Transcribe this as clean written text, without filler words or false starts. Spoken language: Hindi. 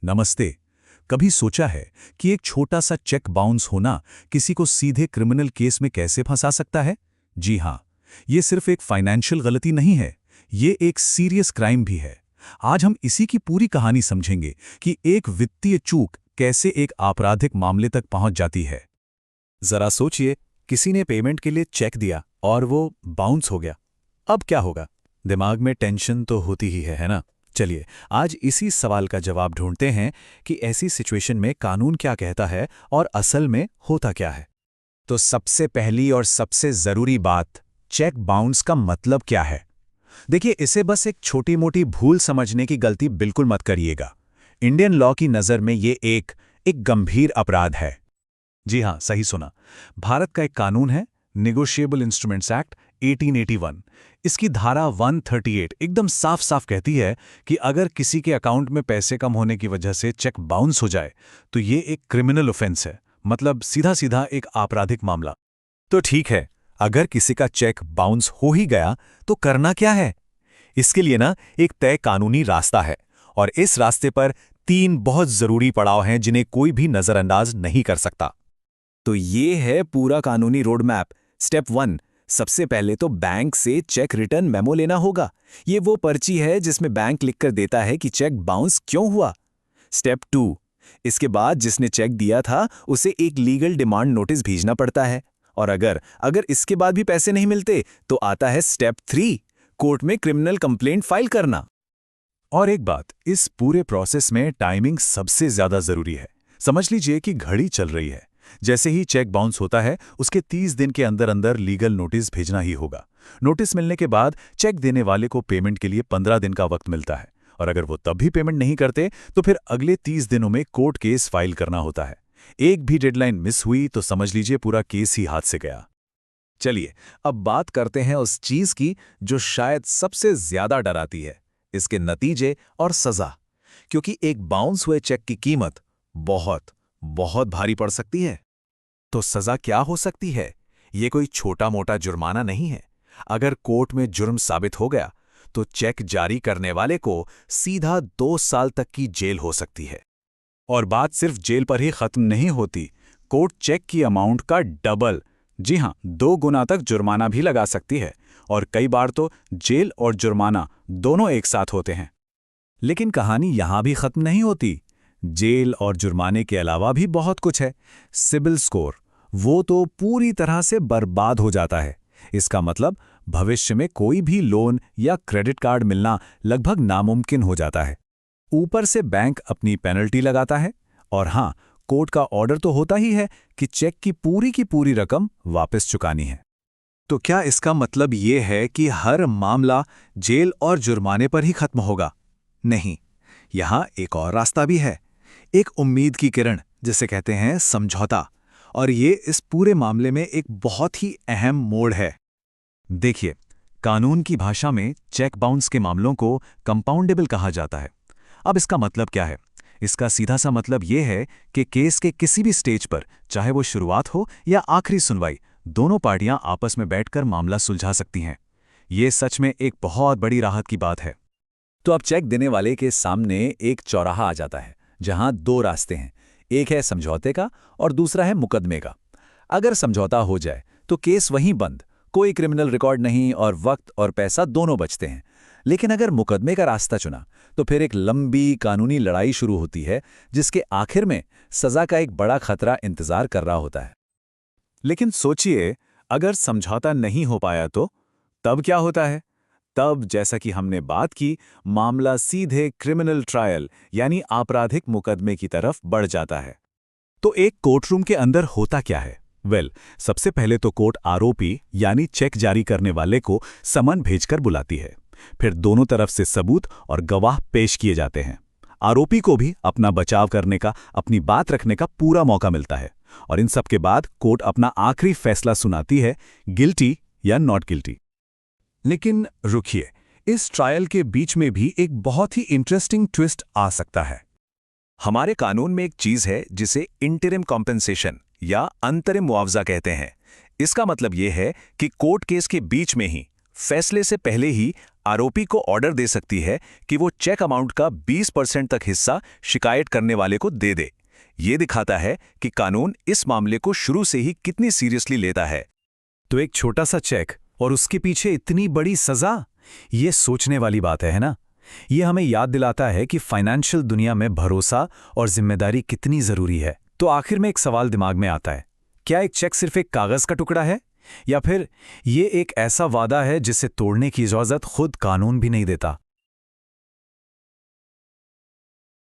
नमस्ते। कभी सोचा है कि एक छोटा सा चेक बाउंस होना किसी को सीधे क्रिमिनल केस में कैसे फंसा सकता है? जी हां, ये सिर्फ एक फाइनेंशियल गलती नहीं है, ये एक सीरियस क्राइम भी है। आज हम इसी की पूरी कहानी समझेंगे कि एक वित्तीय चूक कैसे एक आपराधिक मामले तक पहुंच जाती है। जरा सोचिए, किसी ने पेमेंट के लिए चेक दिया और वो बाउंस हो गया। अब क्या होगा? दिमाग में टेंशन तो होती ही है ना? चलिए, आज इसी सवाल का जवाब ढूंढते हैं कि ऐसी सिचुएशन में कानून क्या कहता है और असल में होता क्या है। तो सबसे पहली और सबसे जरूरी बात, चेक बाउंस का मतलब क्या है? देखिए, इसे बस एक छोटी-मोटी भूल समझने की गलती बिल्कुल मत करिएगा। इंडियन लॉ की नज़र में ये एक गंभीर अपराध है। जी हां, सही सुना। भारत का एक कानून है, नेगोशिएबल इंस्ट्रूमेंट्स एक्ट 1881। इसकी धारा 138 एकदम साफ-साफ कहती है कि अगर किसी के अकाउंट में पैसे कम होने की वजह से चेक बाउंस हो जाए, तो ये एक क्रिमिनल ऑफेंस है, मतलब सीधा-सीधा एक आपराधिक मामला। तो ठीक है, अगर किसी का चेक बाउंस हो ही गया तो करना क्या है? इसके लिए ना एक तय कानूनी रास्ता है, और इस रास्ते पर 3 बहुत जरूरी पड़ाव हैं जिन्हें कोई भी नजरअंदाज नहीं कर सकता। तो ये है पूरा कानूनी रोड मैप। स्टेप 1, सबसे पहले तो बैंक से चेक रिटर्न मेमो लेना होगा। ये वो पर्ची है जिसमें बैंक लिखकर देता है कि चेक बाउंस क्यों हुआ। स्टेप 2, इसके बाद जिसने चेक दिया था उसे एक लीगल डिमांड नोटिस भेजना पड़ता है। और अगर अगर इसके बाद भी पैसे नहीं मिलते तो आता है स्टेप 3, कोर्ट में क्रिमिनल कंप्लेंट फाइल करना। और एक बात, इस पूरे प्रोसेस में टाइमिंग सबसे ज्यादा जरूरी है। समझ लीजिए कि घड़ी चल रही है। जैसे ही चेक बाउंस होता है, उसके 30 दिन के अंदर अंदर लीगल नोटिस भेजना ही होगा। नोटिस मिलने के बाद चेक देने वाले को पेमेंट के लिए 15 दिन का वक्त मिलता है, और अगर वो तब भी पेमेंट नहीं करते तो फिर अगले 30 दिनों में कोर्ट केस फाइल करना होता है। एक भी डेडलाइन मिस हुई तो समझ लीजिए पूरा केस ही हाथ से गया। चलिए, अब बात करते हैं उस चीज की जो शायद सबसे ज्यादा डराती है, इसके नतीजे और सजा। क्योंकि एक बाउंस हुए चेक की कीमत बहुत बहुत भारी पड़ सकती है। तो सजा क्या हो सकती है? ये कोई छोटा मोटा जुर्माना नहीं है। अगर कोर्ट में जुर्म साबित हो गया तो चेक जारी करने वाले को सीधा 2 साल तक की जेल हो सकती है। और बात सिर्फ जेल पर ही खत्म नहीं होती। कोर्ट चेक की अमाउंट का डबल, जी हां, 2 गुना तक जुर्माना भी लगा सकती है, और कई बार तो जेल और जुर्माना दोनों एक साथ होते हैं। लेकिन कहानी यहां भी खत्म नहीं होती। जेल और जुर्माने के अलावा भी बहुत कुछ है। सिबिल स्कोर, वो तो पूरी तरह से बर्बाद हो जाता है। इसका मतलब भविष्य में कोई भी लोन या क्रेडिट कार्ड मिलना लगभग नामुमकिन हो जाता है। ऊपर से बैंक अपनी पेनल्टी लगाता है, और हां, कोर्ट का ऑर्डर तो होता ही है कि चेक की पूरी रकम वापस चुकानी है। तो क्या इसका मतलब ये है कि हर मामला जेल और जुर्माने पर ही खत्म होगा? नहीं, यहां एक और रास्ता भी है। एक उम्मीद की किरण, जिसे कहते हैं समझौता। और ये इस पूरे मामले में एक बहुत ही अहम मोड़ है। देखिए, कानून की भाषा में चेक बाउंस के मामलों को कंपाउंडेबल कहा जाता है। अब इसका मतलब क्या है? इसका सीधा सा मतलब ये है कि केस के किसी भी स्टेज पर, चाहे वो शुरुआत हो या आखिरी सुनवाई, दोनों पार्टियां आपस में बैठकर मामला सुलझा सकती हैं। ये सच में एक बहुत बड़ी राहत की बात है। तो अब चेक देने वाले के सामने एक चौराहा आ जाता है जहां 2 रास्ते हैं। एक है समझौते का और दूसरा है मुकदमे का। अगर समझौता हो जाए तो केस वहीं बंद, कोई क्रिमिनल रिकॉर्ड नहीं और वक्त और पैसा दोनों बचते हैं। लेकिन अगर मुकदमे का रास्ता चुना तो फिर एक लंबी कानूनी लड़ाई शुरू होती है, जिसके आखिर में सजा का एक बड़ा खतरा इंतजार कर रहा होता है। लेकिन सोचिए, अगर समझौता नहीं हो पाया तो तब क्या होता है? तब, जैसा कि हमने बात की, मामला सीधे क्रिमिनल ट्रायल यानी आपराधिक मुकदमे की तरफ बढ़ जाता है। तो एक कोर्टरूम के अंदर होता क्या है? सबसे पहले तो कोर्ट आरोपी यानी चेक जारी करने वाले को समन भेजकर बुलाती है। फिर दोनों तरफ से सबूत और गवाह पेश किए जाते हैं। आरोपी को भी अपना बचाव करने का, अपनी बात रखने का पूरा मौका मिलता है। और इन सब के बाद कोर्ट अपना आखिरी फैसला सुनाती है, गिल्टी या नॉट गिल्टी। लेकिन रुकिए, इस ट्रायल के बीच में भी एक बहुत ही इंटरेस्टिंग ट्विस्ट आ सकता है। हमारे कानून में एक चीज है जिसे इंटरिम कॉम्पेंसेशन या अंतरिम मुआवजा कहते हैं। इसका मतलब यह है कि कोर्ट केस के बीच में ही, फैसले से पहले ही, आरोपी को ऑर्डर दे सकती है कि वो चेक अमाउंट का 20% तक हिस्सा शिकायत करने वाले को दे दे। ये दिखाता है कि कानून इस मामले को शुरू से ही कितनी सीरियसली लेता है। तो एक छोटा सा चेक और उसके पीछे इतनी बड़ी सजा, ये सोचने वाली बात है ना? ये हमें याद दिलाता है कि फाइनेंशियल दुनिया में भरोसा और जिम्मेदारी कितनी जरूरी है। तो आखिर में एक सवाल दिमाग में आता है, क्या एक चेक सिर्फ एक कागज का टुकड़ा है, या फिर ये एक ऐसा वादा है जिसे तोड़ने की इजाजत खुद कानून भी नहीं देता?